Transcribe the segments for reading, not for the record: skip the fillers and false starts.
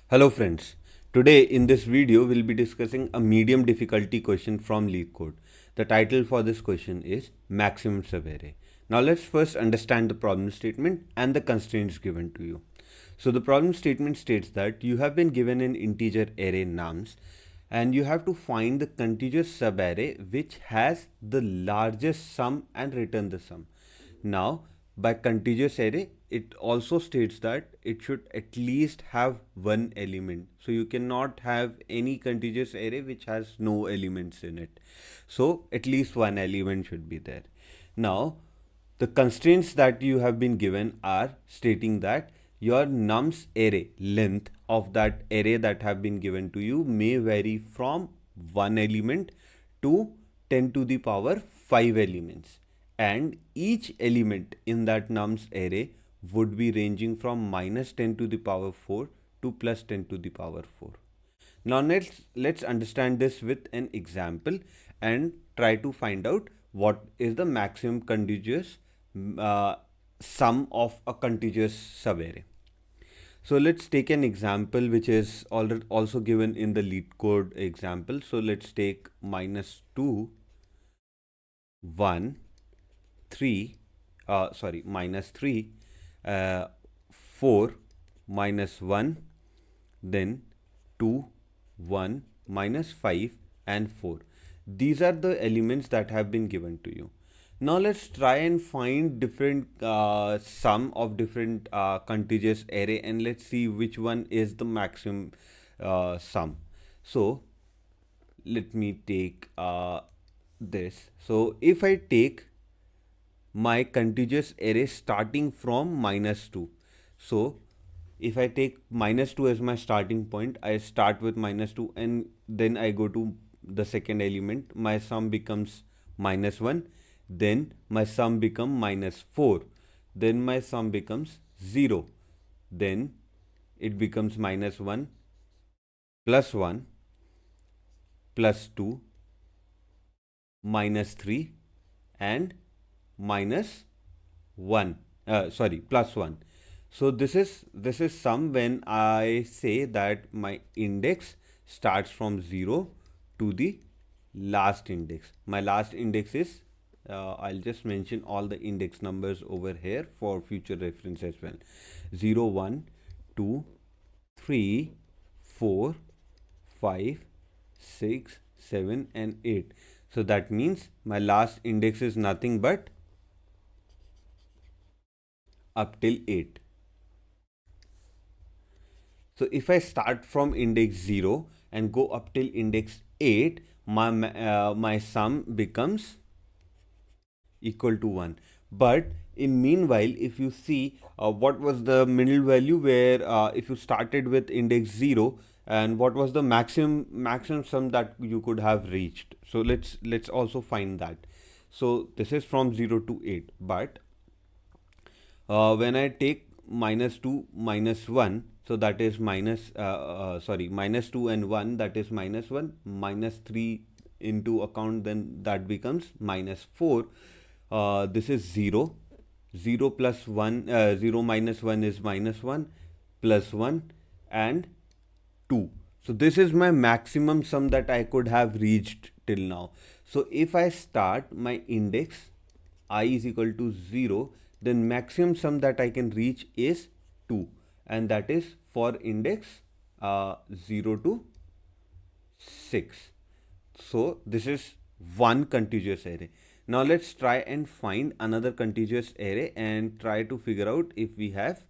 Hello friends, today in this video we'll be discussing a medium difficulty question from Leetcode. The title for this question is maximum subarray. Now let's first understand the problem statement and the constraints given to you. So the problem statement states that you have been given an integer array nums and you have to find the contiguous subarray which has the largest sum and return the sum. Now, by contiguous array, it also states that it should at least have one element. So you cannot have any contiguous array which has no elements in it. So at least one element should be there. Now, the constraints that you have been given are stating that your nums array length of that array that have been given to you may vary from one element to 10 to the power 5 elements, and each element in that nums array would be ranging from minus 10 to the power 4 to plus 10 to the power 4. Now let's understand this with an example and try to find out what is the maximum contiguous sum of a contiguous subarray. So let's take an example which is also given in the Leetcode example. So let's take minus 2, 1, 3, minus 3, 4, minus 1, then 2, 1, minus 5 and 4. These are the elements that have been given to you. Now let's try and find different sum of different contiguous array, and let's see which one is the maximum sum. So let me take this. So if I take my contiguous array starting from minus 2. So if I take minus 2 as my starting point, I start with minus 2 and then I go to the second element. My sum becomes minus 1. Then my sum becomes minus 4. Then my sum becomes 0. Then it becomes minus 1, plus 1, plus 2, minus 3 and minus 1 plus 1. So this is sum when I say that my index starts from 0 to the last index. My last index is I'll just mention all the index numbers over here for future reference as well. 0, 1, 2, 3, 4, 5, 6, 7 and 8. So that means my last index is nothing but up till 8. So if I start from index 0 and go up till index 8, my sum becomes equal to 1. But in meanwhile, if you see what was the middle value where if you started with index 0, and what was the maximum sum that you could have reached. So let's also find that. So this is from 0 to 8, but when I take minus 2 minus 1, so that is minus 2 and 1, that is minus 1, minus 3 into account, then that becomes minus 4. This is 0. 0 plus 1, 0 minus 1 is minus 1, plus 1 and 2. So this is my maximum sum that I could have reached till now. So if I start my index I is equal to 0, then maximum sum that I can reach is 2, and that is for index 0 to 6. So this is one contiguous array. Now let's try and find another contiguous array and try to figure out if we have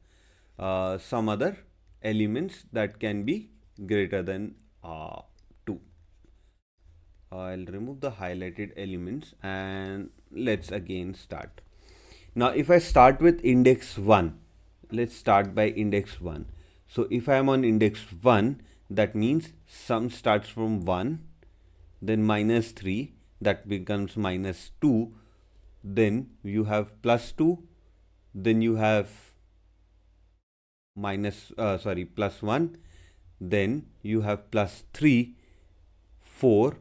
some other elements that can be greater than 2. I'll remove the highlighted elements and let's again start. Now if I start with index 1, let's start by index 1. So if I am on index 1, that means sum starts from 1, then minus 3, that becomes minus 2, then you have plus 2, then you have plus 1, then you have plus 3, 4,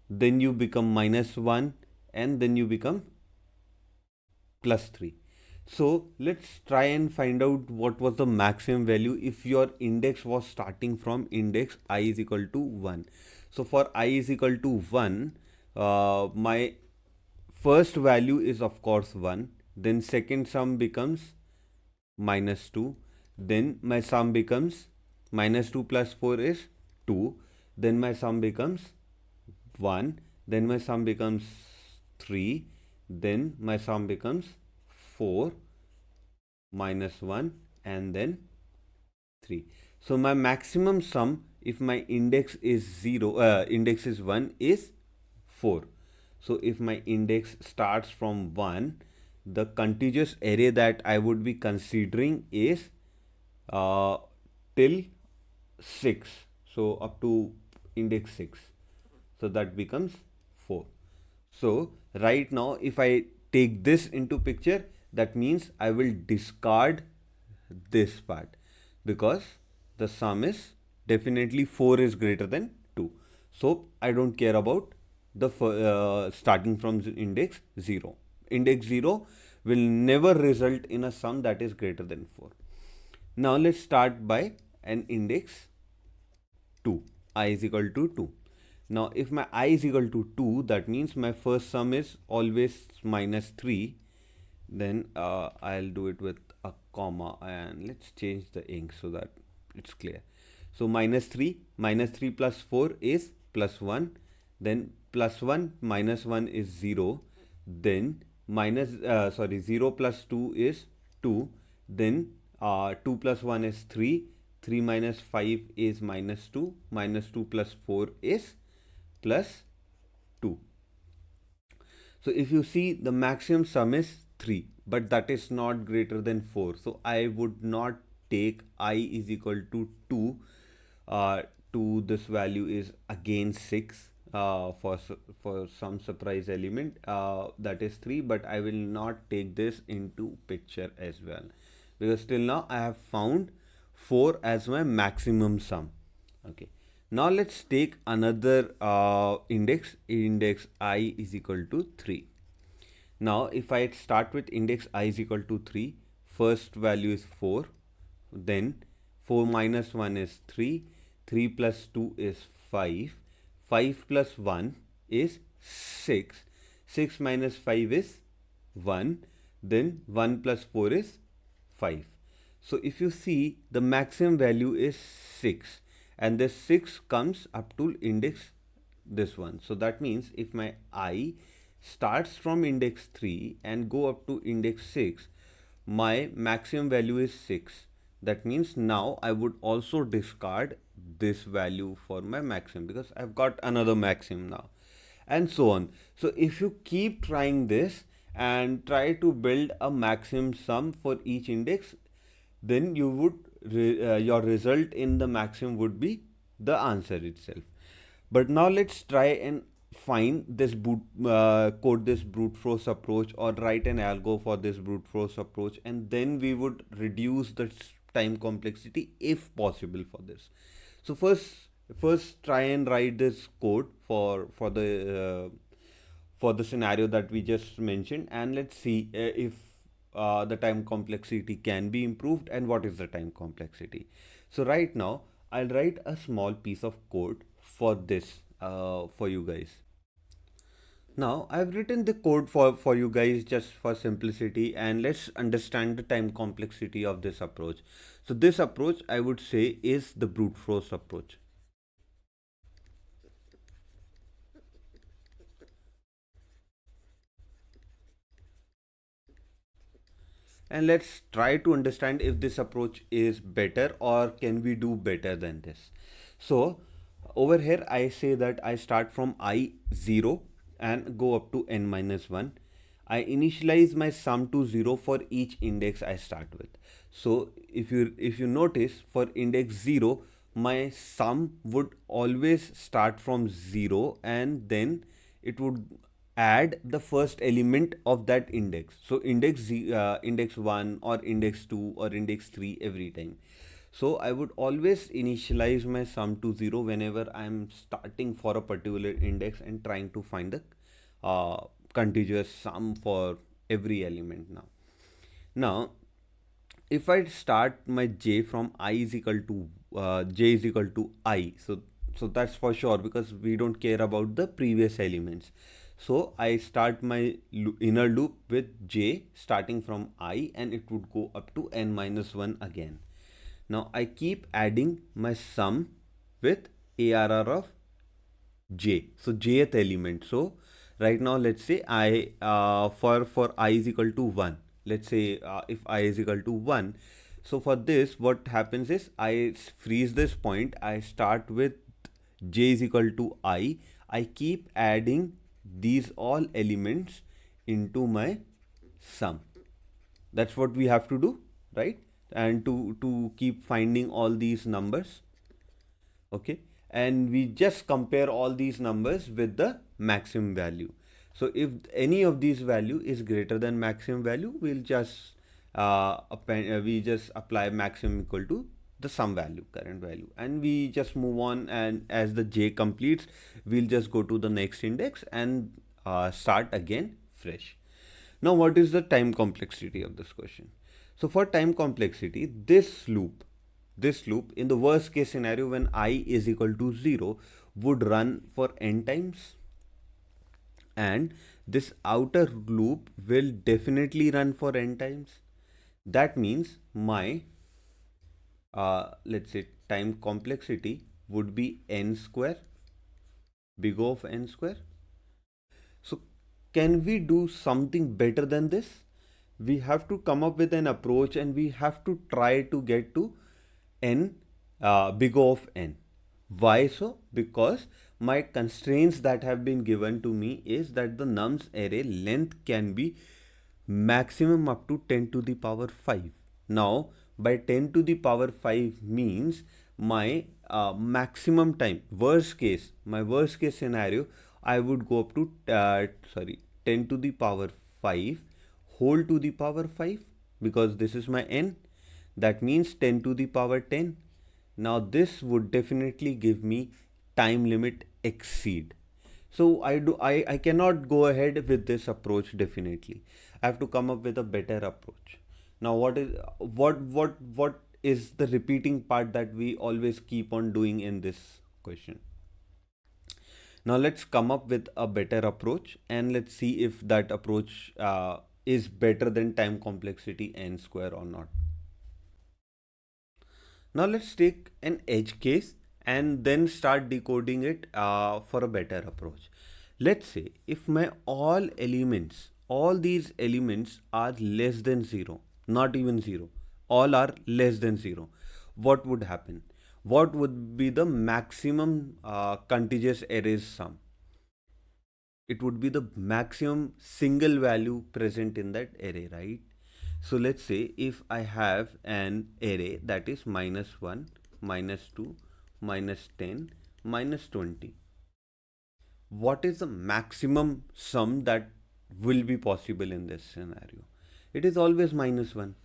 then you become minus 1, and then you become plus 3. So let's try and find out what was the maximum value if your index was starting from index I is equal to 1. So for I is equal to 1, my first value is of course 1. Then second sum becomes minus 2. Then my sum becomes minus 2 plus 4 is 2. Then my sum becomes 1. Then my sum becomes 3. Then my sum becomes 4 minus 1 and then 3. So my maximum sum if my index is 0, index is 1 is 4. So if my index starts from 1, the contiguous array that I would be considering is uh, till 6. So up to index 6. So that becomes 4. So right now if I take this into picture, that means I will discard this part because the sum is definitely 4 is greater than 2. So I don't care about the starting from index 0. Index 0 will never result in a sum that is greater than 4. Now let's start by an index 2. I is equal to 2. Now if my I is equal to 2, that means my first sum is always minus 3. Then I'll do it with a comma and let's change the ink so that it's clear. So minus 3 plus 4 is plus 1. Then plus 1 minus 1 is 0. Then 0 plus 2 is 2. Then 2 plus 1 is 3. 3 minus 5 is minus 2. Minus 2 plus 4 is plus 2. So if you see, the maximum sum is 3, but that is not greater than 4. So I would not take I is equal to 2 to this value is again 6 for some surprise element that is 3, but I will not take this into picture as well because till now I have found 4 as my maximum sum. Okay. Now let's take another index I is equal to 3. Now if I start with index I is equal to 3, first value is 4, then 4 minus 1 is 3, 3 plus 2 is 5, 5 plus 1 is 6, 6 minus 5 is 1, then 1 plus 4 is 5. So if you see, the maximum value is 6 and this 6 comes up to index this one. So that means if my I starts from index 3 and go up to index 6, my maximum value is 6. That means now I would also discard this value for my maximum because I've got another maximum now, and so on. So if you keep trying this and try to build a maximum sum for each index, then you would your result in the maximum would be the answer itself. But now let's try and find this code this brute force approach or write an algo for this brute force approach, and then we would reduce the time complexity if possible for this. So first try and write this code for the scenario that we just mentioned, and let's see if the time complexity can be improved and what is the time complexity. So right now I'll write a small piece of code for this for you guys. Now I've written the code for you guys just for simplicity, and let's understand the time complexity of this approach. So this approach I would say is the brute force approach. And let's try to understand if this approach is better or can we do better than this. So over here I say that I start from I 0 and go up to n minus 1. I initialize my sum to 0 for each index I start with. So if you notice, for index 0 my sum would always start from 0 and then it would add the first element of that index. So index 1 or index 2 or index 3 every time. So I would always initialize my sum to 0 whenever I'm starting for a particular index and trying to find the contiguous sum for every element now. Now if I start my j from I is equal to j is equal to I, so that's for sure because we don't care about the previous elements. So I start my inner loop with j starting from I, and it would go up to n minus 1 again. Now I keep adding my sum with ARR of j, so jth element. So right now let's say I for I is equal to 1, let's say if I is equal to 1, so for this what happens is I freeze this point, I start with j is equal to I keep adding these all elements into my sum. That's what we have to do, right? And to keep finding all these numbers, okay, and we just compare all these numbers with the maximum value. So if any of these value is greater than maximum value, we'll just we just apply maximum equal to the sum value, current value, and we just move on, and as the j completes we'll just go to the next index and start again fresh. Now what is the time complexity of this question? So for time complexity, this loop in the worst case scenario when I is equal to 0 would run for n times, and this outer loop will definitely run for n times. That means my let's say time complexity would be n square, big O of n square. So can we do something better than this? We have to come up with an approach, and we have to try to get to n big O of n. Why so? Because my constraints that have been given to me is that the nums array length can be maximum up to 10 to the power 5. Now by 10 to the power 5 means my maximum time, my worst case scenario, I would go up to 10 to the power 5 whole to the power 5, because this is my n. That means 10 to the power 10. Now this would definitely give me time limit exceed. So I cannot go ahead with this approach definitely. I have to come up with a better approach. Now what is the repeating part that we always keep on doing in this question? Now let's come up with a better approach, and let's see if that approach is better than time complexity n square or not. Now let's take an edge case and then start decoding it for a better approach. Let's say if my all these elements are less than 0, not even 0, all are less than 0, what would happen? What would be the maximum contiguous arrays sum? It would be the maximum single value present in that array, right? So let's say if I have an array that is -1, -2, -10, -20, what is the maximum sum that will be possible in this scenario? It is always -1,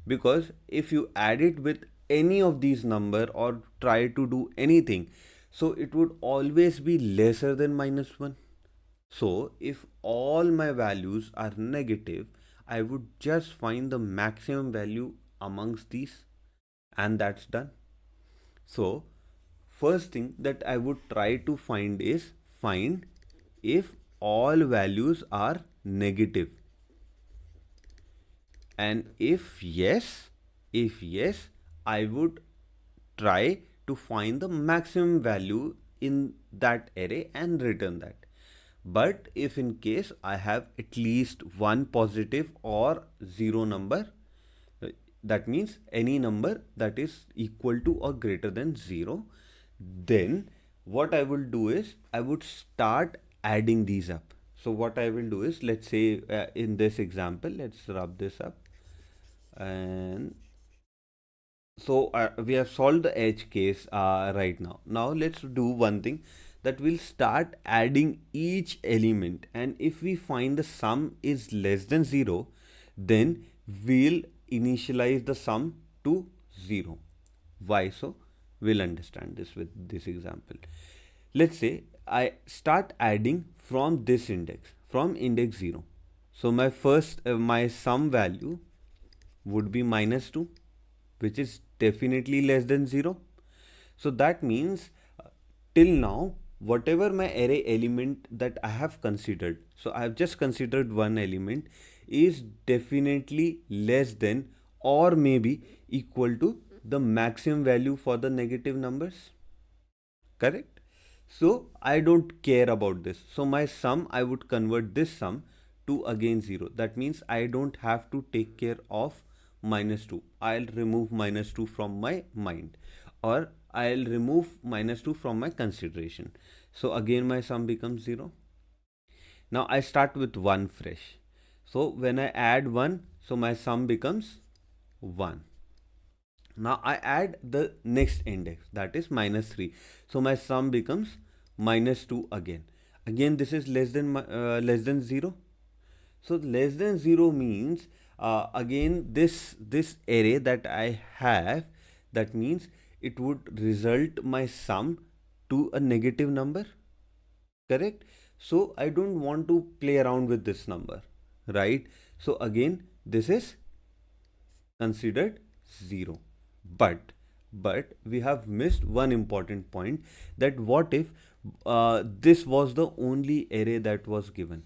because if you add it with any of these number or try to do anything, so it would always be lesser than -1. So if all my values are negative, I would just find the maximum value amongst these, and that's done. So first thing that I would try to find is find if all values are negative, and if yes, I would try to find the maximum value in that array and return that. But if in case I have at least one positive or zero number, that means any number that is equal to or greater than 0, then what I will do is I would start adding these up. So what I will do is, let's say in this example, let's rub this up, and so we have solved the edge case right now. Now let's do one thing, that we'll start adding each element, and if we find the sum is less than 0, then we'll initialize the sum to 0. Why so? We'll understand this with this example. Let's say I start adding from this index, from index 0. So my sum value would be minus 2, which is definitely less than 0. So that means till now, whatever my array element that I have considered, so I have just considered one element, is definitely less than or maybe equal to the maximum value for the negative numbers. Correct? So I don't care about this. So my sum, I would convert this sum to again 0. That means I don't have to take care of minus 2. I'll remove minus 2 from my mind, or I'll remove minus 2 from my consideration. So again my sum becomes 0. Now I start with 1 fresh. So when I add 1, so my sum becomes 1. Now I add the next index, that is minus 3. So my sum becomes minus 2 again. Again this is less than 0. So less than 0 means again this array that I have, that means it would result my sum to a negative number. Correct? So I don't want to play around with this number, right? So again this is considered 0. But we have missed one important point, that what if this was the only array that was given.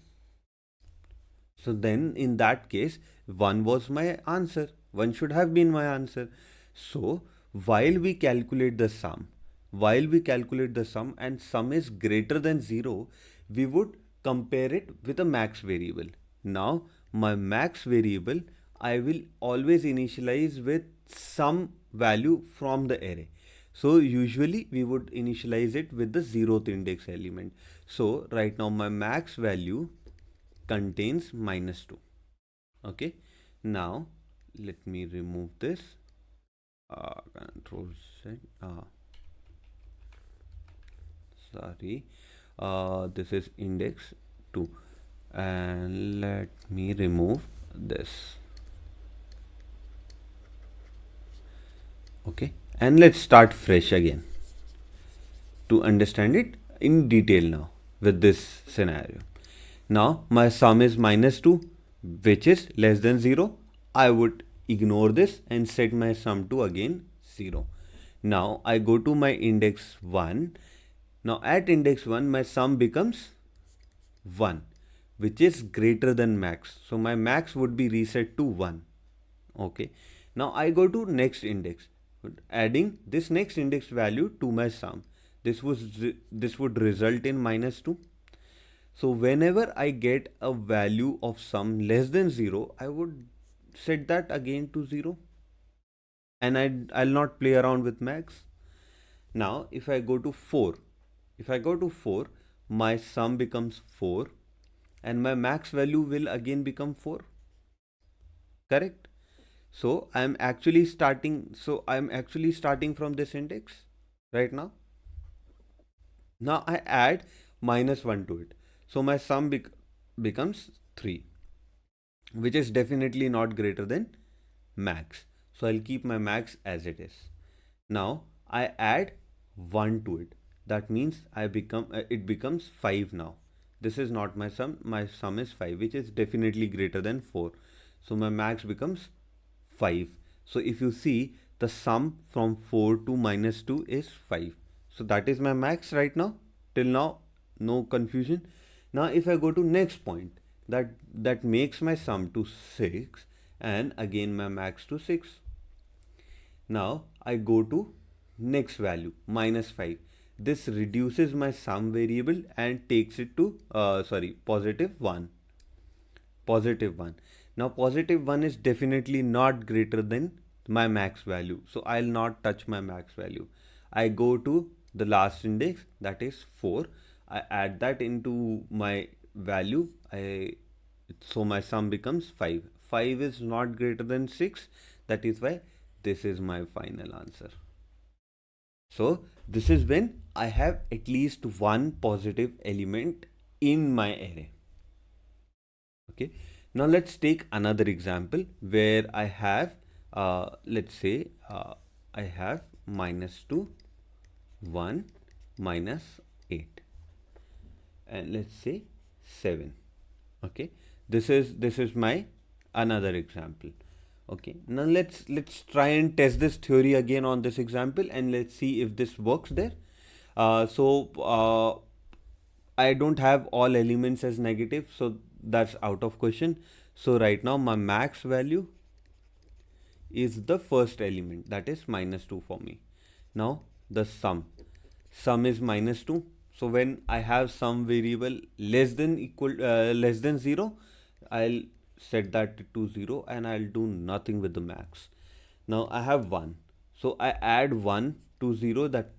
So then in that case 1 was my answer, 1 should have been my answer. So while we calculate the sum, and sum is greater than 0, we would compare it with a max variable. Now my max variable, I will always initialize with some value from the array. So usually we would initialize it with the 0th index element. So right now my max value contains minus 2. Okay, now let me remove this. Control Z. Sorry, this is index 2, and let me remove this. Okay, and let's start fresh again to understand it in detail now with this scenario. Now my sum is minus 2, which is less than 0. I would ignore this and set my sum to again 0. Now I go to my index 1. Now at index 1 my sum becomes 1, which is greater than max. So my max would be reset to 1. Okay. Now I go to next index, adding this next index value to my sum. This would result in minus 2. So whenever I get a value of sum less than 0, I would set that again to 0, and I'll not play around with max. Now if I go to 4, my sum becomes 4 and my max value will again become 4. Correct? So I'm actually starting from this index right now. Now I add minus 1 to it. So my sum becomes 3, which is definitely not greater than max. So I'll keep my max as it is. Now I add 1 to it. That means it becomes 5 now. This is not my sum. My sum is 5, which is definitely greater than 4. So my max becomes 5. So if you see, the sum from 4 to minus 2 is 5. So that is my max right now. Till now, no confusion. Now if I go to next point, that makes my sum to 6 and again my max to 6. Now I go to next value, minus 5. This reduces my sum variable and takes it to positive 1. Positive 1. Now positive 1 is definitely not greater than my max value. So I'll not touch my max value. I go to the last index, that is 4. I add that into my value. So my sum becomes 5. 5 is not greater than 6. That is why this is my final answer. So this is when I have at least one positive element in my array. Okay. Now let's take another example where I have, let's say, I have minus 2, 1, minus 8, and let's say 7. Okay. This is my another example. Okay, now let's try and test this theory again on this example, and let's see if this works there. So I don't have all elements as negative, so that's out of question. So right now my max value is the first element, that is -2 for me. Now the sum is -2. So when I have some variable less than 0, I'll set that to 0 and I'll do nothing with the max. Now I have 1. So I add 1 to 0, that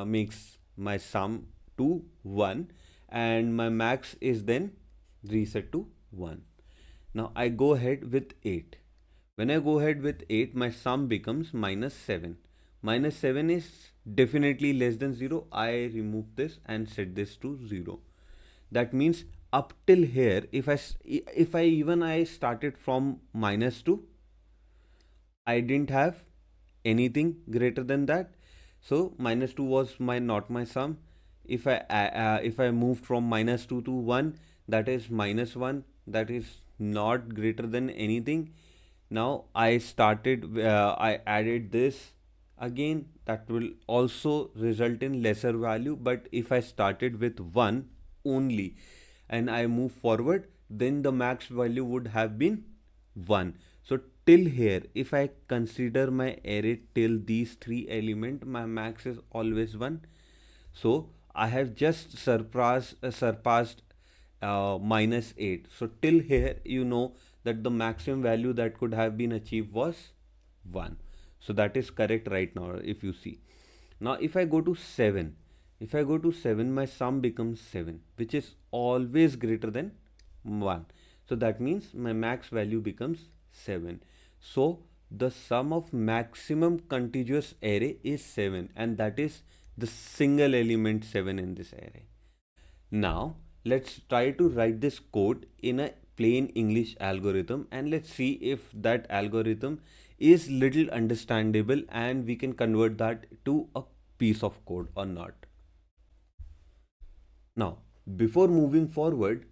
makes my sum to 1, and my max is then reset to 1. Now I go ahead with 8. When I go ahead with 8, my sum becomes -7. -7 is definitely less than 0. I remove this and set this to 0. That means up till here, if I started from -2, I didn't have anything greater than that. So -2 was not my sum. If I moved from -2 to 1, that is -1. That is not greater than anything. Now I added this again. That will also result in lesser value. But if I started with 1 only and I move forward, then the max value would have been 1. So till here, if I consider my array till these three elements, my max is always 1. So I have just surpassed -8. So till here, you know that the maximum value that could have been achieved was 1. So that is correct right now, if you see. Now if I go to 7, my sum becomes 7, which is always greater than 1. So that means my max value becomes 7. So the sum of maximum contiguous array is 7, and that is the single element 7 in this array. Now let's try to write this code in a plain English algorithm, and let's see if that algorithm is little understandable and we can convert that to a piece of code or not. Now, before moving forward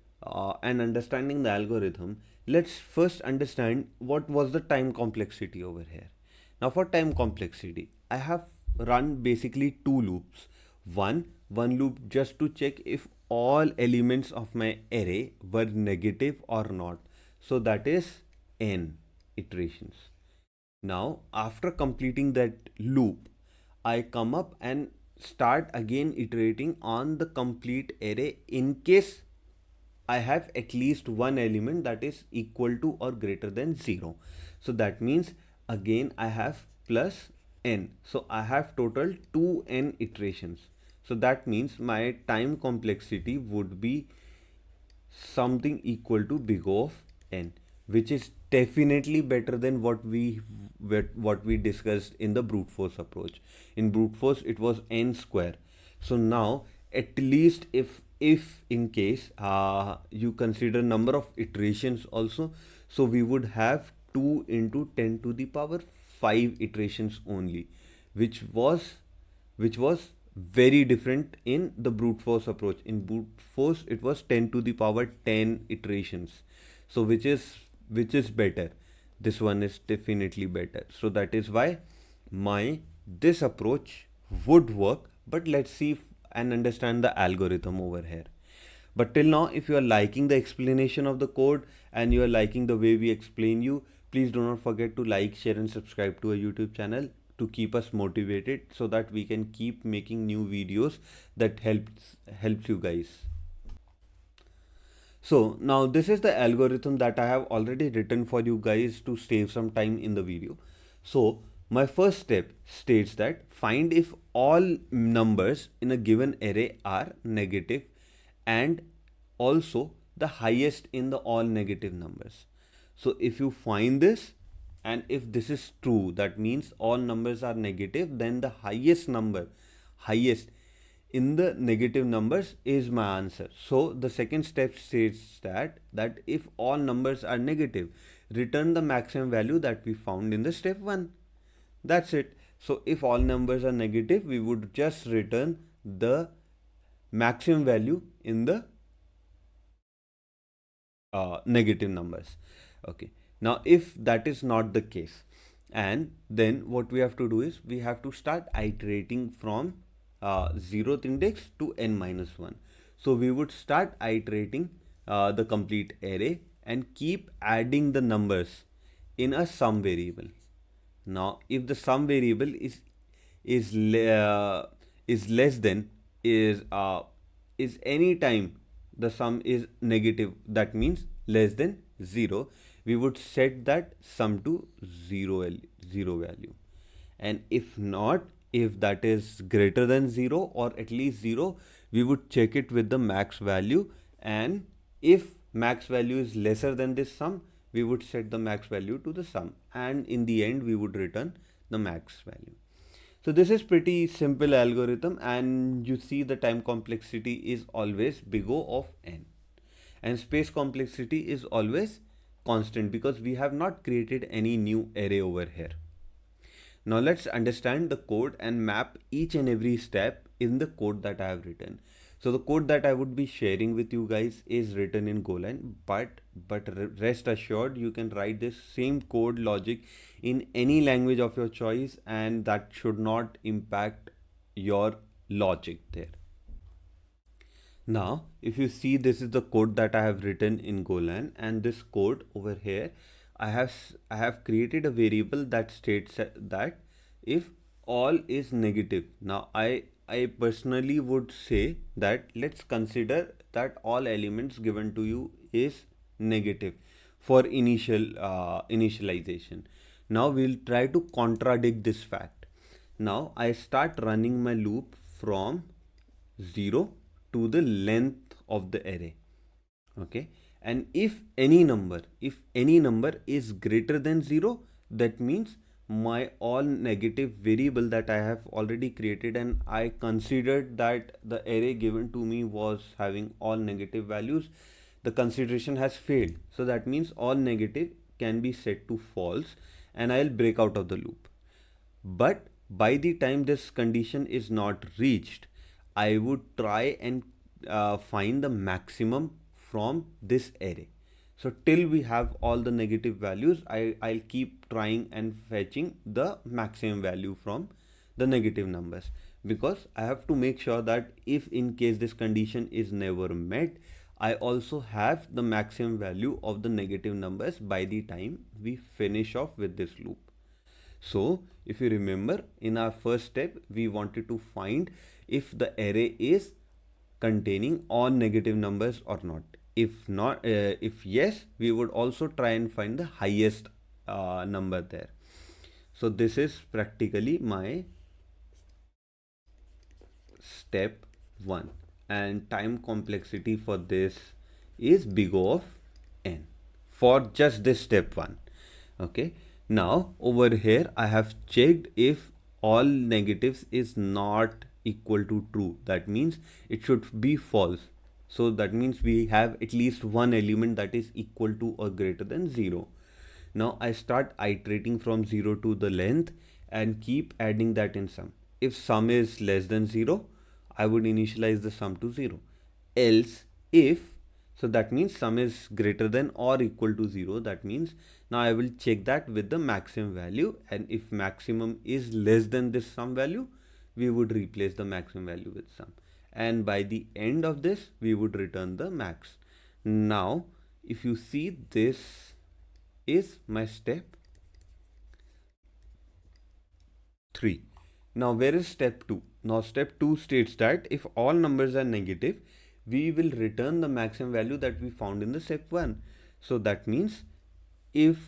and understanding the algorithm, let's first understand what was the time complexity over here. Now, for time complexity, I have run basically two loops. One loop just to check if all elements of my array were negative or not. So that is n iterations. Now, after completing that loop, I come up and start again iterating on the complete array in case I have at least one element that is equal to or greater than 0. So that means again I have plus n. So I have total 2n iterations. So that means my time complexity would be something equal to big O of n, which is definitely better than what we discussed in the brute force approach. In brute force it was n square. So now at least if in case you consider number of iterations also, so we would have 2 into 10 to the power 5 iterations only, which was very different in the brute force approach. In brute force it was 10 to the power 10 iterations. So which is better? This one is definitely better. So that is why my this approach would work. But let's see and understand the algorithm over here. But till now, if you are liking the explanation of the code and you are liking the way we explain you, please do not forget to like, share and subscribe to our YouTube channel to keep us motivated so that we can keep making new videos that helps you guys. So now this is the algorithm that I have already written for you guys to save some time in the video. So my first step states that find if all numbers in a given array are negative and also the highest in the all negative numbers. So if you find this and if this is true, that means all numbers are negative, then the highest in the negative numbers is my answer. So the second step states that if all numbers are negative, return the maximum value that we found in the step 1. That's it. So if all numbers are negative, we would just return the maximum value in the negative numbers. Okay. Now, if that is not the case, and then what we have to do is we have to start iterating from 0th index to n minus 1. So we would start iterating the complete array and keep adding the numbers in a sum variable. Now, if the sum variable is le- uh, is less than is any time the sum is negative, that means less than 0, we would set that sum to 0 value. And if not, if that is greater than 0 or at least 0, we would check it with the max value, and if max value is lesser than this sum, we would set the max value to the sum, and in the end we would return the max value. So this is pretty simple algorithm, and you see the time complexity is always big O of n, and space complexity is always constant because we have not created any new array over here. Now let's understand the code and map each and every step in the code that I have written. So the code that I would be sharing with you guys is written in Golang, but rest assured you can write this same code logic in any language of your choice, and that should not impact your logic there. Now, if you see, this is the code that I have written in Golang, and this code over here, I have created a variable that states that if all is negative. Now, I personally would say that let's consider that all elements given to you is negative for initialization. Now we'll try to contradict this fact. Now I start running my loop from 0 to the length of the array. Okay, and if any number is greater than 0, that means my all negative variable that I have already created, and I considered that the array given to me was having all negative values, the consideration has failed. So that means all negative can be set to false, and I'll break out of the loop. But by the time this condition is not reached, I would try and find the maximum from this array. So till we have all the negative values, I'll keep trying and fetching the maximum value from the negative numbers, because I have to make sure that if in case this condition is never met, I also have the maximum value of the negative numbers by the time we finish off with this loop. So if you remember, in our first step, we wanted to find if the array is containing all negative numbers or not. If not, if yes, we would also try and find the highest number there. So this is practically my step 1, and time complexity for this is big O of n for just this step 1. Okay, now over here I have checked if all negatives is not equal to true, that means it should be false. So that means we have at least one element that is equal to or greater than 0. Now I start iterating from 0 to the length and keep adding that in sum. If sum is less than 0, I would initialize the sum to 0. Else, if, so that means sum is greater than or equal to 0, that means now I will check that with the maximum value, and if maximum is less than this sum value, we would replace the maximum value with sum, and by the end of this we would return the max. Now if you see, this is my step 3. Now where is step 2? Now step 2 states that if all numbers are negative, we will return the maximum value that we found in the step 1. So that means if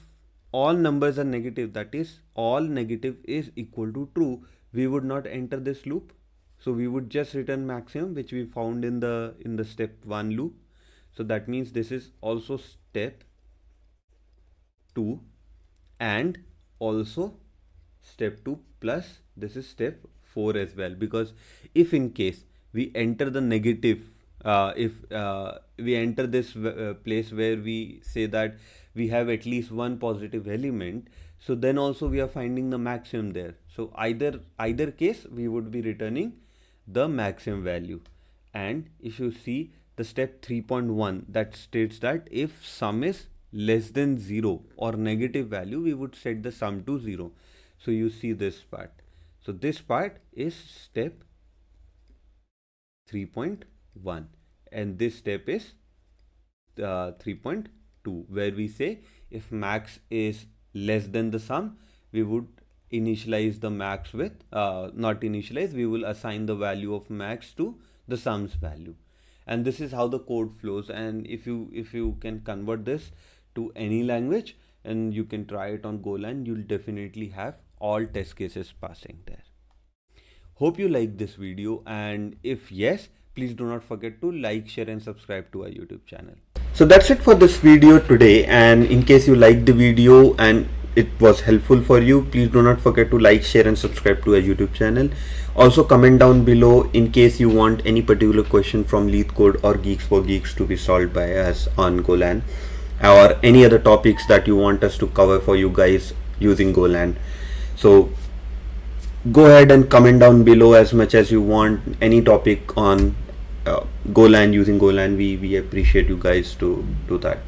all numbers are negative, that is all negative is equal to true, we would not enter this loop. So we would just return maximum, which we found in the step 1 loop. So that means this is also step 2, and also step 2 plus this is step 4 as well, because if in case we enter the negative, if we enter this place where we say that we have at least one positive element, so then also we are finding the maximum there. So either case we would be returning the maximum value. And if you see the step 3.1, that states that if sum is less than 0 or negative value, we would set the sum to 0. So you see this part. So this part is step 3.1 and this step is 3.2, where we say if max is less than the sum, we would initialize the max with not initialize, we will assign the value of max to the sum's value. And this is how the code flows. And if you can convert this to any language and you can try it on Golang, you'll definitely have all test cases passing there. Hope you like this video, and if yes, please do not forget to like, share and subscribe to our YouTube channel. So that's it for this video today, and in case you liked the video and it was helpful for you, please do not forget to like, share and subscribe to our YouTube channel. Also comment down below in case you want any particular question from Leetcode or Geeks for Geeks to be solved by us on Golang, or any other topics that you want us to cover for you guys using Golang. So go ahead and comment down below as much as you want, any topic on Golang, using Golang. We appreciate you guys to do that.